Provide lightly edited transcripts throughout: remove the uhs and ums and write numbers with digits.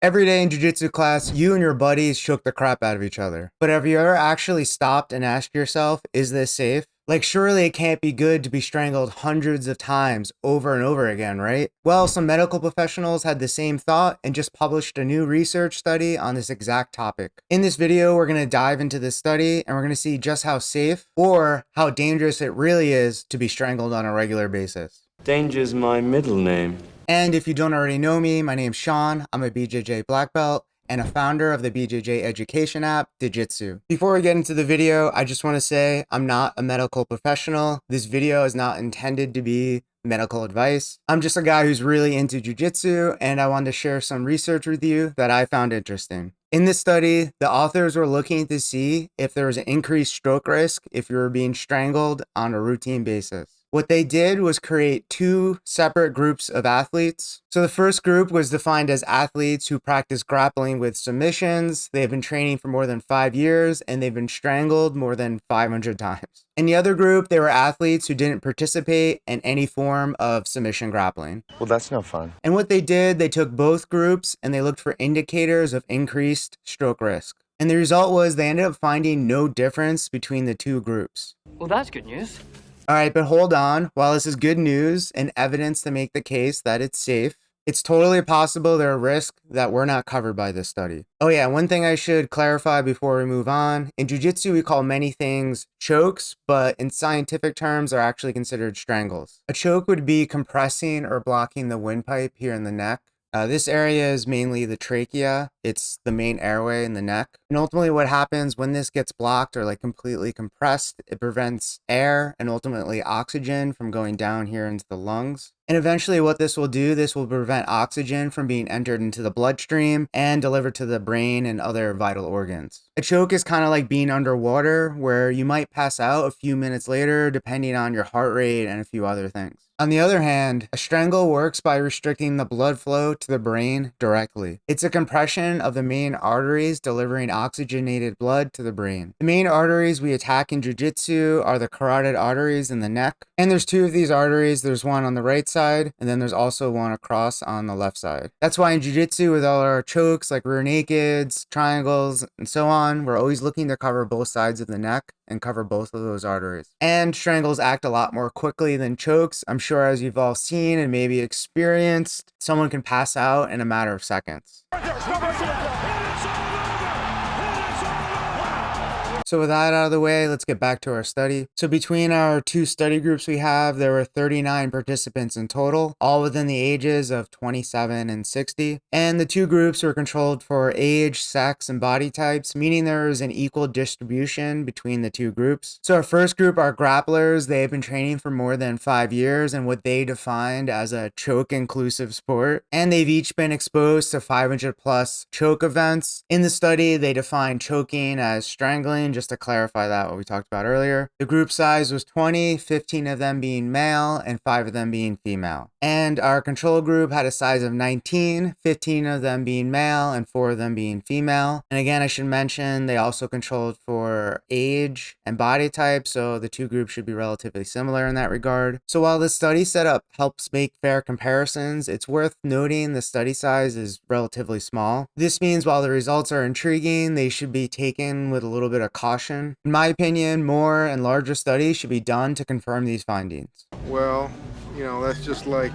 Every day in jiu-jitsu class, you and your buddies shook the crap out of each other. But have you ever actually stopped and asked yourself, is this safe? Like, surely it can't be good to be strangled hundreds of times over and over again, right? Well, some medical professionals had the same thought and just published a new research study on this exact topic. In this video, we're going to dive into this study and we're going to see just how safe or how dangerous it really is to be strangled on a regular basis. Danger's my middle name. And if you don't already know me, my name's Sean. I'm a BJJ black belt and a founder of the BJJ education app, Digitsu. Before we get into the video, I just want to say I'm not a medical professional. This video is not intended to be medical advice. I'm just a guy who's really into jiu-jitsu, and I wanted to share some research with you that I found interesting. In this study, the authors were looking to see if there was an increased stroke risk if you were being strangled on a routine basis. What they did was create two separate groups of athletes. So the first group was defined as athletes who practice grappling with submissions. They've been training for more than 5 years and they've been strangled more than 500 times. In the other group, they were athletes who didn't participate in any form of submission grappling. Well, that's no fun. And what they did, they took both groups and they looked for indicators of increased stroke risk. And the result was they ended up finding no difference between the two groups. Well, that's good news. All right, but hold on. While this is good news and evidence to make the case that it's safe, it's totally possible there are risks that were not covered by this study. Oh yeah, one thing I should clarify before we move on. In jiu-jitsu, we call many things chokes, but in scientific terms, are actually considered strangles. A choke would be compressing or blocking the windpipe here in the neck. This area is mainly the trachea. It's the main airway in the neck. And ultimately what happens when this gets blocked or like completely compressed, it prevents air and ultimately oxygen from going down here into the lungs. And eventually what this will do, this will prevent oxygen from being entered into the bloodstream and delivered to the brain and other vital organs. A choke is kind of like being underwater, where you might pass out a few minutes later depending on your heart rate and a few other things. On the other hand, a strangle works by restricting the blood flow to the brain directly. It's a compression of the main arteries delivering oxygenated blood to the brain. The main arteries we attack in jiu-jitsu are the carotid arteries in the neck. And there's two of these arteries. There's one on the right side, and then there's also one across on the left side. That's why in jiu-jitsu, with all our chokes like rear nakeds, triangles, and so on, we're always looking to cover both sides of the neck and cover both of those arteries. And strangles act a lot more quickly than chokes. I'm sure, as you've all seen and maybe experienced, someone can pass out in a matter of seconds. So with that out of the way, let's get back to our study. So between our two study groups we have, there were 39 participants in total, all within the ages of 27 and 60. And the two groups were controlled for age, sex, and body types, meaning there was an equal distribution between the two groups. So our first group are grapplers. They've been training for more than 5 years in what they defined as a choke-inclusive sport. And they've each been exposed to 500 plus choke events. In the study, they defined choking as strangling, just to clarify that, what we talked about earlier. The group size was 20, 15 of them being male and 5 of them being female. And our control group had a size of 19, 15 of them being male and 4 of them being female. And again, I should mention they also controlled for age and body type, so the two groups should be relatively similar in that regard. So while the study setup helps make fair comparisons, it's worth noting the study size is relatively small. This means while the results are intriguing, they should be taken with a little bit of caution. In my opinion, more and larger studies should be done to confirm these findings. Well, you know, that's just like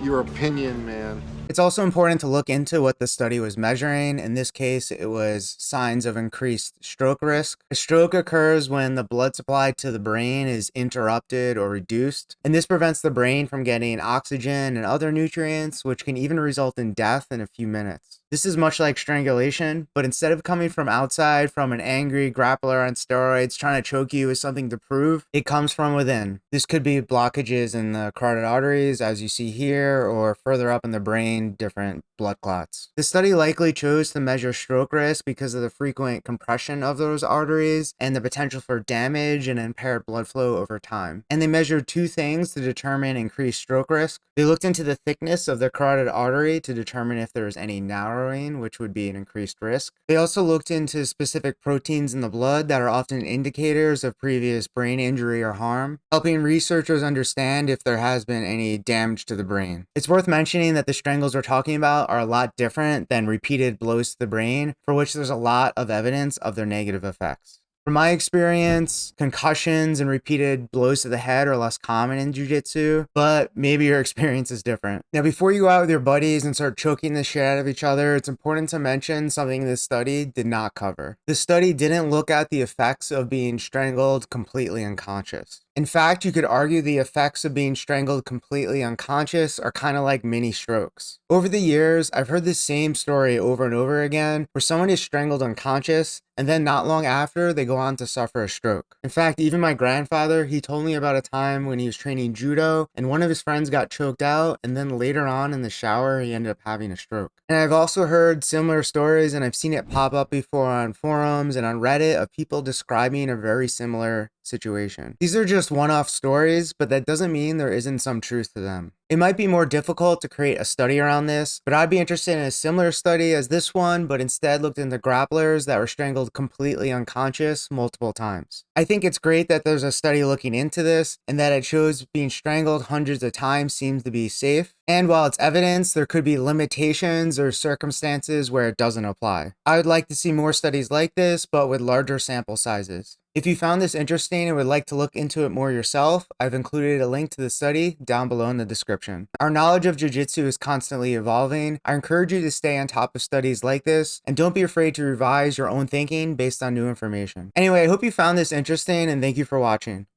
your opinion, man. It's also important to look into what the study was measuring. In this case, it was signs of increased stroke risk. A stroke occurs when the blood supply to the brain is interrupted or reduced, and this prevents the brain from getting oxygen and other nutrients, which can even result in death in a few minutes. This is much like strangulation, but instead of coming from outside from an angry grappler on steroids trying to choke you with something to prove, it comes from within. This could be blockages in the carotid arteries, as you see here, or further up in the brain, different blood clots. The study likely chose to measure stroke risk because of the frequent compression of those arteries and the potential for damage and impaired blood flow over time. And they measured two things to determine increased stroke risk. They looked into the thickness of the carotid artery to determine if there was any narrowing harrowing, which would be an increased risk. They also looked into specific proteins in the blood that are often indicators of previous brain injury or harm, helping researchers understand if there has been any damage to the brain. It's worth mentioning that the strangles we're talking about are a lot different than repeated blows to the brain, for which there's a lot of evidence of their negative effects. From my experience, concussions and repeated blows to the head are less common in jiu-jitsu, but maybe your experience is different. Now, before you go out with your buddies and start choking the shit out of each other, it's important to mention something this study did not cover. The study didn't look at the effects of being strangled completely unconscious. In fact, you could argue the effects of being strangled completely unconscious are kind of like mini strokes. Over the years, I've heard this same story over and over again, where someone is strangled unconscious, and then not long after, they go on to suffer a stroke. In fact, even my grandfather, he told me about a time when he was training judo, and one of his friends got choked out, and then later on in the shower, he ended up having a stroke. And I've also heard similar stories, and I've seen it pop up before on forums and on Reddit of people describing a very similar situation. These are just one-off stories, but that doesn't mean there isn't some truth to them. It might be more difficult to create a study around this, but I'd be interested in a similar study as this one, but instead looked into grapplers that were strangled completely unconscious multiple times. I think it's great that there's a study looking into this, and that it shows being strangled hundreds of times seems to be safe. And while it's evidence, there could be limitations or circumstances where it doesn't apply. I would like to see more studies like this, but with larger sample sizes. If you found this interesting and would like to look into it more yourself, I've included a link to the study down below in the description. Our knowledge of jiu-jitsu is constantly evolving. I encourage you to stay on top of studies like this, and don't be afraid to revise your own thinking based on new information. Anyway, I hope you found this interesting, and thank you for watching.